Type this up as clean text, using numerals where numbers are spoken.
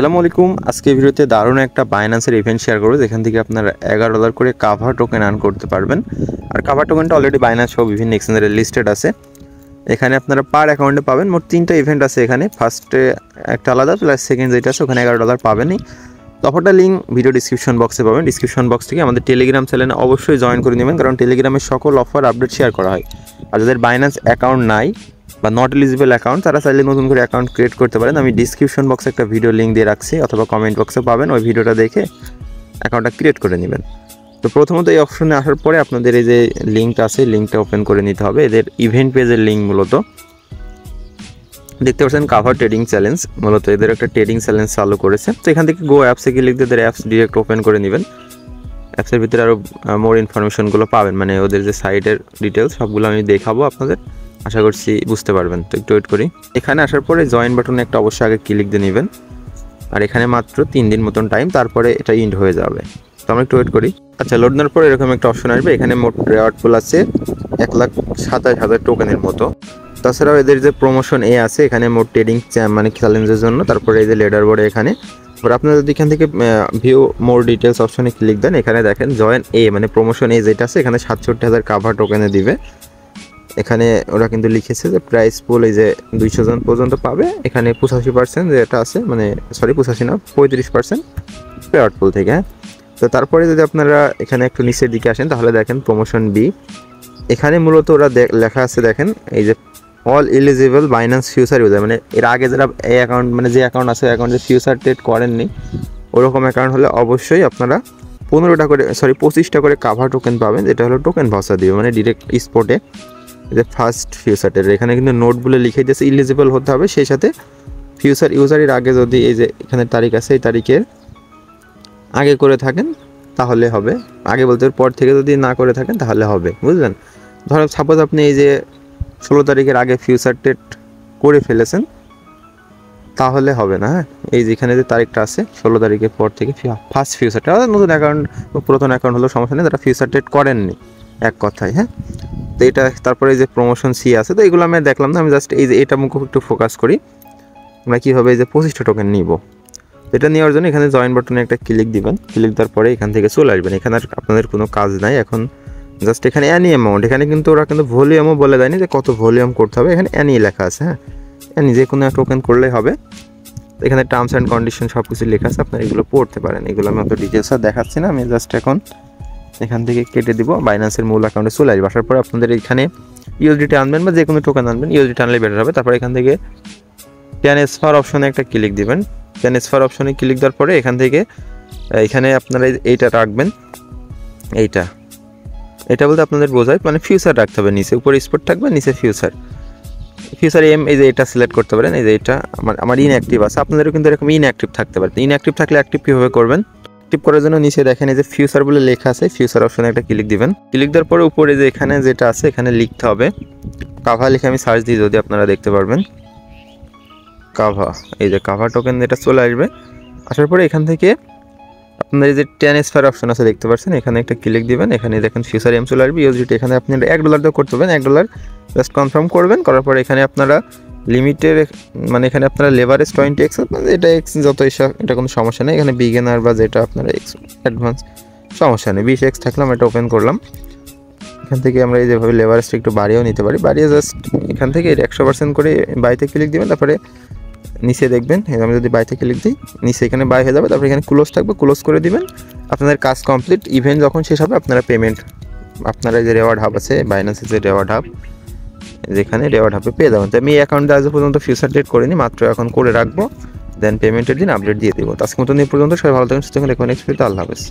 আসসালামু আলাইকুম। আজকে ভিডিওতে দারুণ একটা বাইন্যান্সের ইভেন্ট শেয়ার করব, যেখান থেকে আপনারা $11 করে কাভা টোকেন আর্ন করতে পারবেন। আর কাভা টোকেনটা অলরেডি বাইন্যান্স সহ বিভিন্ন এক্সচেঞ্জে লিস্টেড আছে। এখানে আপনারা পার অ্যাকাউন্টে পাবেন। মোট 3টা ইভেন্ট আছে এখানে। ফার্স্টে একটা আলাদা, প্লাস সেকেন্ড যেটা আছে ওখানে $11 পাবেনই। তফাটা লিঙ্ক ভিডিও ডিসক্রিপশন বক্সে পাবেন। ডিসক্রিপশন বক্স থেকে আমাদের টেলিগ্রাম চ্যানেলে অবশ্যই জয়েন করে নেবেন, কারণ টেলিগ্রামের সকল অফার আপডেট শেয়ার করা হয়। আর যাদের বাইন্যান্স অ্যাকাউন্ট নাই বা নট এলিজিবল অ্যাকাউন্ট, তারা চাইলে নতুন করে অ্যাকাউন্ট ক্রিয়েট করতে পারেন। আমি ডিসক্রিপশন বক্সে একটা ভিডিও লিঙ্ক দিয়ে রাখছি, অথবা কমেন্ট বক্সে পাবেন। ওই ভিডিওটা দেখে অ্যাকাউন্টটা ক্রিয়েট করে নেবেন। তো প্রথমত এই অপশনে আসার পরে আপনাদের এই যে লিঙ্কটা আছে, লিঙ্কটা ওপেন করে নিতে হবে। এদের ইভেন্ট পেজের লিঙ্ক মূলত দেখতে পাচ্ছেন, কাভা ট্রেডিং চ্যালেঞ্জ। মূলত এদের একটা ট্রেডিং চ্যালেঞ্জ চালু করেছে। তো এখান থেকে গো অ্যাপসে গিয়ে লিখতে এদের অ্যাপস ডিরেক্ট ওপেন করে নেবেন। অ্যাপসের ভিতরে আরও মোর ইনফরমেশনগুলো পাবেন, মানে ওদের যে সাইটের ডিটেলস সবগুলো আমি দেখাবো আপনাদের। আশা করছি বুঝতে পারবেন। তো একটু ওয়েট করি। এখানে আসার পরে জয়েন বাটনে একটা অবশ্যই আগে ক্লিক দিয়ে নেবেন। আর এখানে মাত্র 3 দিন মতন টাইম, তারপরে এটা ইন্ড হয়ে যাবে। তো আমরা একটু ওয়েট করি। আচ্ছা, লোড নেওয়ার পরে এরকম একটা অপশন আসবে। এখানে মোট রেওয়ার্ড পুল আছে 1,27,000 টোকেনের মতো। তাছাড়াও এদের যে প্রমোশন আছে, এখানে মোট ট্রেডিং মানে চ্যালেঞ্জের জন্য। তারপরে এই যে লেডার বোর্ডে এখানে আপনারা যদি এখান থেকে ভিউ মোর ডিটেলস অপশনে ক্লিক দেন, এখানে দেখেন জয়েন মানে প্রমোশন যেটা আছে, এখানে 67,000 কাভা টোকেনে দিবে। এখানে ওরা কিন্তু লিখেছে যে প্রাইস পুল এই যে 200 জন পর্যন্ত পাবে। এখানে 85% যেটা আছে, মানে সরি 85 না, 35% পেয়ার্ড পুল থেকে। হ্যাঁ, তো তারপরে যদি আপনারা এখানে একটু নিচের দিকে আসেন, তাহলে দেখেন প্রমোশন বি। এখানে মূলত ওরা লেখা আছে, দেখেন এই যে all eligible Binance future user, মানে এর আগে যারা এই অ্যাকাউন্ট, মানে যে অ্যাকাউন্ট আছে অ্যাকাউন্টে ফিউচার ট্রেড করেননি, ওরকম অ্যাকাউন্ট হলে অবশ্যই আপনারা 25টা করে কাভা টোকেন পাবেন, যেটা হলো টোকেন ভাউচার দিবে, মানে ডিরেক্ট স্পটে। যে ফার্স্ট ফিউচার ট্রেড এখানে কিন্তু নোটগুলো লিখে দিয়েছে, ইলিজিবল হতে হবে। সেই সাথে ফিউচার ইউজারের আগে যদি এই যে এখানে তারিখ আছে, এই তারিখের আগে করে থাকেন তাহলে হবে। আগে বলতে পর থেকে যদি না করে থাকেন তাহলে হবে, বুঝলেন? ধরো সাপোজ আপনি এই যে 16 তারিখের আগে ফিউচার ট্রেড করে ফেলেছেন, তাহলে হবে না। হ্যাঁ, এই যেখানে যে তারিখটা আছে 16 তারিখের পর থেকে ফার্স্ট ফিউচারটা, নতুন অ্যাকাউন্ট পুরাতন অ্যাকাউন্ট হলো সমস্যা নেই, যারা ফিউচার ট্রেড করেননি এক কথায়। হ্যাঁ, তো এটা তারপরে এই যে প্রমোশন সি আছে, তো এগুলো আমি দেখলাম না, আমি জাস্ট এই যে এটা মুখ একটু ফোকাস করি। আমরা কীভাবে এই যে 25টা টোকেন নিব, এটা নেওয়ার জন্য এখানে জয়েন বাটনে একটা ক্লিক দিবেন। ক্লিক দেওয়ার পরে এখান থেকে চলে আসবেন। এখানে আর আপনাদের কোনো কাজ নাই এখন। জাস্ট এখানে অ্যানি অ্যামাউন্ট, এখানে কিন্তু ওরা কিন্তু ভলিউমও বলে দেয়নি যে কত ভলিউম করতে হবে। এখানে অ্যানি লেখা আছে। হ্যাঁ, অ্যানি যে কোনো টোকেন করলেই হবে। এখানে টার্মস অ্যান্ড কন্ডিশন সব কিছু লেখা আছে, আপনারা এগুলো পড়তে পারেন। এগুলো আমি অত ডিটেলস আর দেখাচ্ছি না, আমি জাস্ট এখন এখান থেকে কেটে দিব। বাইন্যান্সের মূল অ্যাকাউন্টে চলে আসবে। আসার পরে আপনাদের এখানে ইউএসডিটি আনবেন বা যে কোনো টোকেন আনবেন, ইউএসডিটি আনলে বেটার হবে। তারপরে এখান থেকে ট্রান্সফার অপশনে একটা ক্লিক দিবেন। ট্রান্সফার অপশনে ক্লিক দেওয়ার পরে এখান থেকে এখানে আপনারা এইটা রাখবেন। এটা বলতে আপনাদের বোঝায়, মানে ফিউচার রাখতে হবে। নিচে উপরে স্পট থাকবে, নিচে ফিউচার এই যে এটা সিলেক্ট করতে পারেন। এই যে এটা আমার ইনঅ্যাক্টিভ আছে, আপনাদেরও কিন্তু এরকম ইনঅ্যাক্টিভ থাকতে পারে। ইনঅ্যাক্টিভ থাকলে অ্যাক্টিভ কীভাবে করবেন? অ্যাক্টিভ করার জন্য নিচে দেখেন এই যে ফিউচার বলে লেখা আছে, ফিউচার অপশনে একটা ক্লিক দিবেন। ক্লিক দেওয়ার পরে উপরে যে এখানে যেটা আছে, এখানে লিখতে হবে কাভা। লিখে আমি সার্চ দিই, যদি আপনারা দেখতে পারবেন কাভা। এই যে কাভা টোকেন এটা চলে আসবে। আসার পরে এখান থেকে আপনার এই যে ট্রান্সফার অপশন আছে দেখতে পাচ্ছেন, এখানে একটা ক্লিক দিবেন। এখানে দেখেন ফিউচার চলে আসবে। ইউএসডিটি এখানে আপনি $1 দিয়ে করতে পারবেন। $1 জাস্ট কনফার্ম করবেন। করার পরে এখানে আপনারা লিমিটের, মানে এখানে আপনারা লেভারেজ 20x, মানে এটা এক্স যত এটা কোনো সমস্যা নেই। এখানে বিগিনার বা যেটা আপনারা এক্স অ্যাডভান্স সমস্যা নেই। 20x থাকলাম, এটা ওপেন করলাম। এখান থেকে আমরা এই যেভাবে লেভারেজটা একটু বাড়িয়েও নিতে পারি। বাড়িয়ে জাস্ট এখান থেকে 100% করে বাইতে ক্লিক দিবেন। তারপরে নিচে দেখবেন, আমি যদি বাইতে ক্লিক দিই, নিচে এখানে বাই হয়ে যাবে। তারপরে এখানে ক্লোজ থাকবে, ক্লোজ করে দিবেন। আপনাদের কাজ কমপ্লিট। ইভেন্ট যখন শেষ হবে আপনারা পেমেন্ট, আপনারা যে রেওয়ার্ড হাব আছে বাইন্যান্সের যে রেওয়ার্ড হাব, যেখানে রেওয়ার্ড হাবে পেয়ে যাবেন। তো আমি এই অ্যাকাউন্টে আজ পর্যন্ত ফিউচার ট্রেড করিনি, মাত্র এখন করে রাখবো। দেন পেমেন্টের দিন আপডেট দিয়ে দেবো। তো আজকের মতন এই পর্যন্ত। সবাই ভালো থাকুন, সুস্থ থাকুন। এখন আল্লাহ হাফেজ।